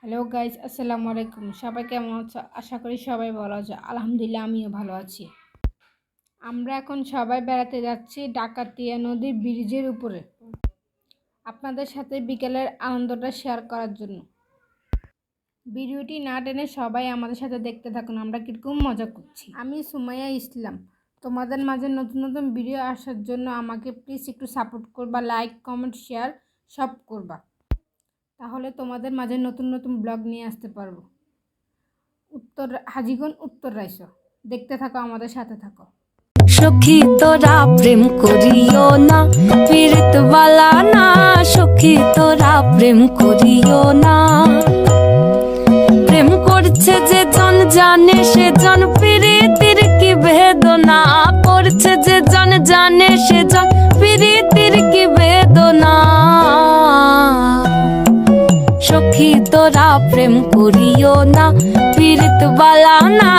Hello guys, আসসালামু আলাইকুম। সবাই কেমন আছো? আশা করি সবাই ভালো আছো। আলহামদুলিল্লাহ, আমিও ভালো আছি। আমরা এখন সবাই বেড়াতে যাচ্ছি ডাকাতিয়া নদীর ব্রিজের উপরে, আপনাদের সাথে বিকেলের আনন্দটা শেয়ার করার জন্য। ভিডিওটি না টেনে সবাই আমাদের সাথে দেখতে থাকুন, আমরা কীরকম মজা করছি। আমি সুমাইয়া ইসলাম। তোমাদের মাঝে নতুন নতুন ভিডিও আসার জন্য আমাকে প্লিজ একটু সাপোর্ট করবা, লাইক কমেন্ট শেয়ার সব করবা, তাহলে তোমাদের মাঝে নতুন নতুন ব্লগ নিয়ে আসতে পারবো। হাজীগঞ্জ উত্তর রাইসো, দেখতে থাকো, আমাদের সাথে থাকো। সখী তোরা প্রেম করিও না, পীড়িত বালা না। সখী তোরা প্রেম করিও না। প্রেম করছে যে জন জানে সে জন, পীড়িতির কি বেদনা। করছে যে জন জানে সে জন, পীড়িতির কি বেদনা। সখী তোরা প্রেম করিও না, পীড়িত বালা না।